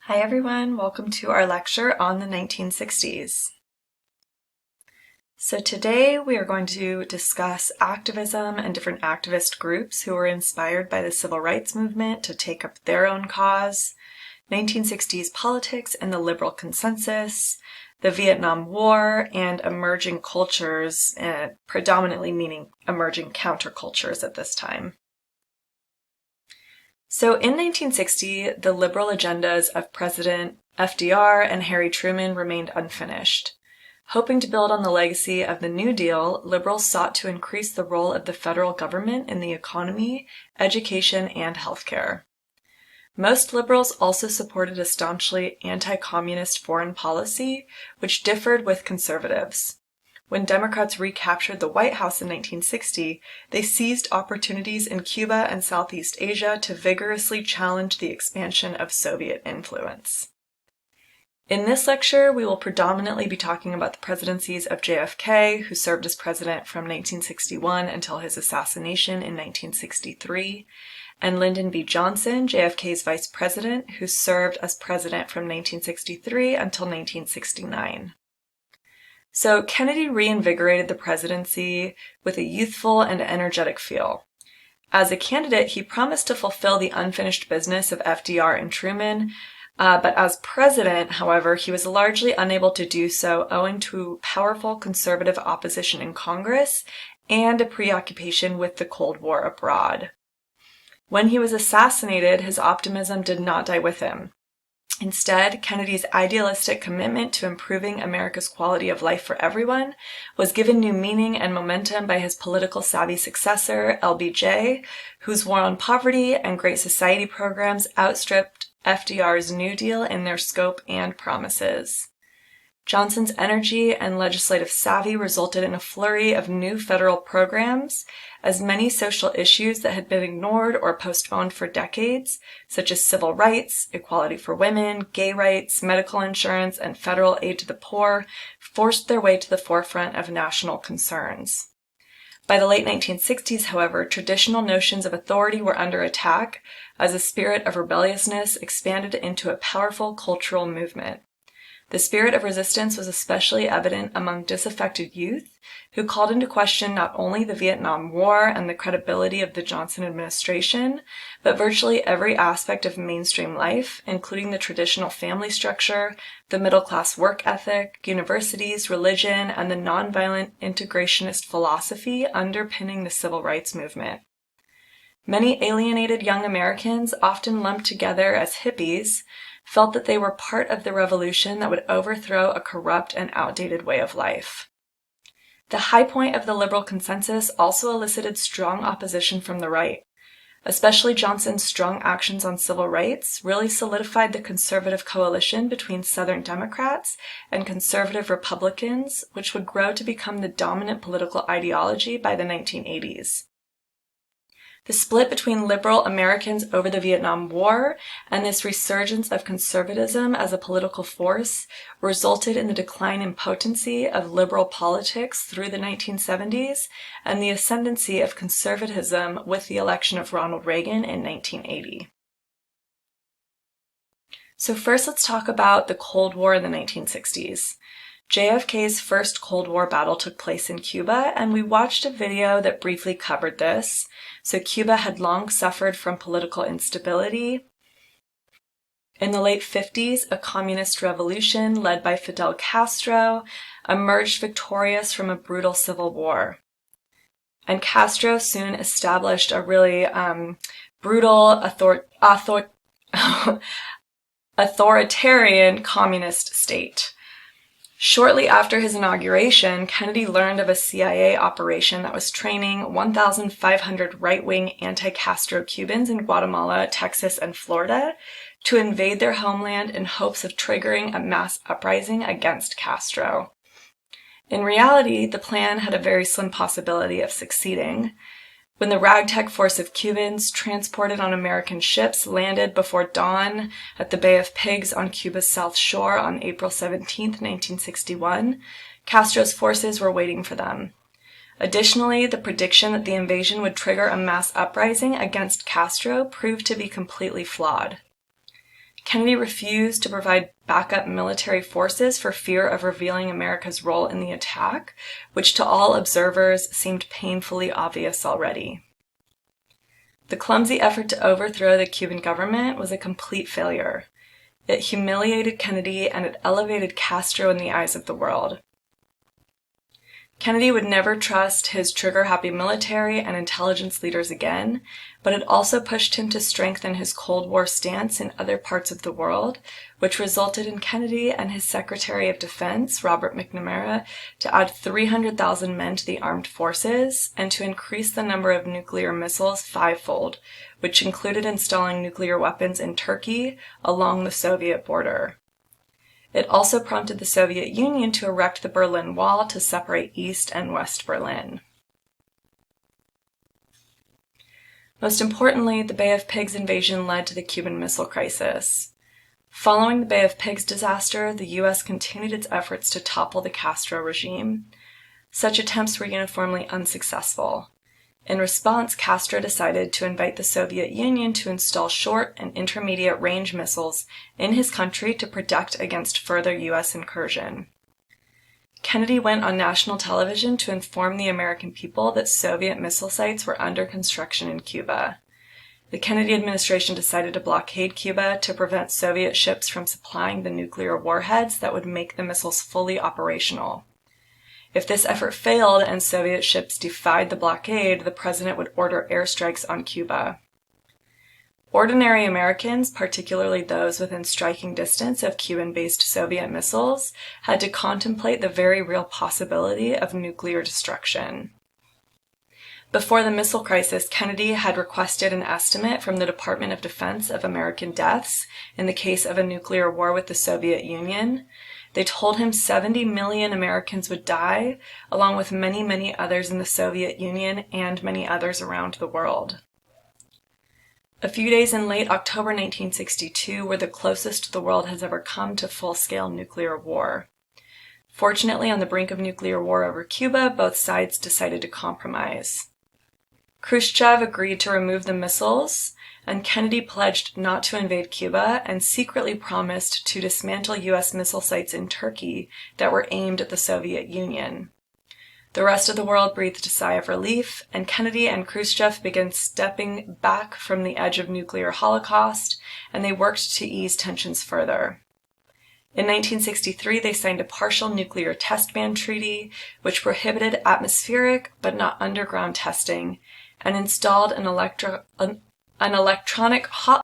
Hi everyone, welcome to our lecture on the 1960s. So today we are going to discuss activism and different activist groups who were inspired by the civil rights movement to take up their own cause, 1960s politics and the liberal consensus, the Vietnam War, and emerging cultures, predominantly meaning emerging countercultures at this time. So in 1960, the liberal agendas of President FDR and Harry Truman remained unfinished. Hoping to build on the legacy of the New Deal, liberals sought to increase the role of the federal government in the economy, education, and healthcare. Most liberals also supported a staunchly anti-communist foreign policy, which differed with conservatives. When Democrats recaptured the White House in 1960, they seized opportunities in Cuba and Southeast Asia to vigorously challenge the expansion of Soviet influence. In this lecture, we will predominantly be talking about the presidencies of JFK, who served as president from 1961 until his assassination in 1963, and Lyndon B. Johnson, JFK's vice president, who served as president from 1963 until 1969. So Kennedy reinvigorated the presidency with a youthful and energetic feel. As a candidate, he promised to fulfill the unfinished business of FDR and Truman, but as president, however, he was largely unable to do so owing to powerful conservative opposition in Congress and a preoccupation with the Cold War abroad. When he was assassinated, his optimism did not die with him. Instead, Kennedy's idealistic commitment to improving America's quality of life for everyone was given new meaning and momentum by his political savvy successor, LBJ, whose War on Poverty and Great Society programs outstripped FDR's New Deal in their scope and promises. Johnson's energy and legislative savvy resulted in a flurry of new federal programs, as many social issues that had been ignored or postponed for decades, such as civil rights, equality for women, gay rights, medical insurance, and federal aid to the poor, forced their way to the forefront of national concerns. By the late 1960s, however, traditional notions of authority were under attack as a spirit of rebelliousness expanded into a powerful cultural movement. The spirit of resistance was especially evident among disaffected youth, who called into question not only the Vietnam War and the credibility of the Johnson administration, but virtually every aspect of mainstream life, including the traditional family structure, the middle-class work ethic, universities, religion, and the nonviolent integrationist philosophy underpinning the civil rights movement. Many alienated young Americans, often lumped together as hippies, felt that they were part of the revolution that would overthrow a corrupt and outdated way of life. The high point of the liberal consensus also elicited strong opposition from the right. Especially Johnson's strong actions on civil rights really solidified the conservative coalition between Southern Democrats and conservative Republicans, which would grow to become the dominant political ideology by the 1980s. The split between liberal Americans over the Vietnam War and this resurgence of conservatism as a political force resulted in the decline in potency of liberal politics through the 1970s and the ascendancy of conservatism with the election of Ronald Reagan in 1980. So first, let's talk about the Cold War in the 1960s. JFK's first Cold War battle took place in Cuba, and we watched a video that briefly covered this. So Cuba had long suffered from political instability. In the late 50s, a communist revolution led by Fidel Castro emerged victorious from a brutal civil war. And Castro soon established a really brutal, authoritarian communist state. Shortly after his inauguration, Kennedy learned of a CIA operation that was training 1,500 right-wing anti-Castro Cubans in Guatemala, Texas, and Florida to invade their homeland in hopes of triggering a mass uprising against Castro. In reality, the plan had a very slim possibility of succeeding. When the ragtag force of Cubans transported on American ships landed before dawn at the Bay of Pigs on Cuba's south shore on April 17, 1961, Castro's forces were waiting for them. Additionally, the prediction that the invasion would trigger a mass uprising against Castro proved to be completely flawed. Kennedy refused to provide backup military forces for fear of revealing America's role in the attack, which to all observers seemed painfully obvious already. The clumsy effort to overthrow the Cuban government was a complete failure. It humiliated Kennedy and it elevated Castro in the eyes of the world. Kennedy would never trust his trigger-happy military and intelligence leaders again, but it also pushed him to strengthen his Cold War stance in other parts of the world, which resulted in Kennedy and his Secretary of Defense, Robert McNamara, to add 300,000 men to the armed forces and to increase the number of nuclear missiles fivefold, which included installing nuclear weapons in Turkey along the Soviet border. It also prompted the Soviet Union to erect the Berlin Wall to separate East and West Berlin. Most importantly, the Bay of Pigs invasion led to the Cuban Missile Crisis. Following the Bay of Pigs disaster, the U.S. continued its efforts to topple the Castro regime. Such attempts were uniformly unsuccessful. In response, Castro decided to invite the Soviet Union to install short and intermediate range missiles in his country to protect against further U.S. incursion. Kennedy went on national television to inform the American people that Soviet missile sites were under construction in Cuba. The Kennedy administration decided to blockade Cuba to prevent Soviet ships from supplying the nuclear warheads that would make the missiles fully operational. If this effort failed and Soviet ships defied the blockade, the president would order airstrikes on Cuba. Ordinary Americans, particularly those within striking distance of Cuban-based Soviet missiles, had to contemplate the very real possibility of nuclear destruction. Before the missile crisis, Kennedy had requested an estimate from the Department of Defense of American deaths in the case of a nuclear war with the Soviet Union. They told him 70 million Americans would die, along with many, many others in the Soviet Union and many others around the world. A few days in late October 1962 were the closest the world has ever come to full-scale nuclear war. Fortunately, on the brink of nuclear war over Cuba, both sides decided to compromise. Khrushchev agreed to remove the missiles, and Kennedy pledged not to invade Cuba and secretly promised to dismantle U.S. missile sites in Turkey that were aimed at the Soviet Union. The rest of the world breathed a sigh of relief, and Kennedy and Khrushchev began stepping back from the edge of nuclear holocaust, and they worked to ease tensions further. In 1963, they signed a partial nuclear test ban treaty, which prohibited atmospheric but not underground testing, and installed an electronic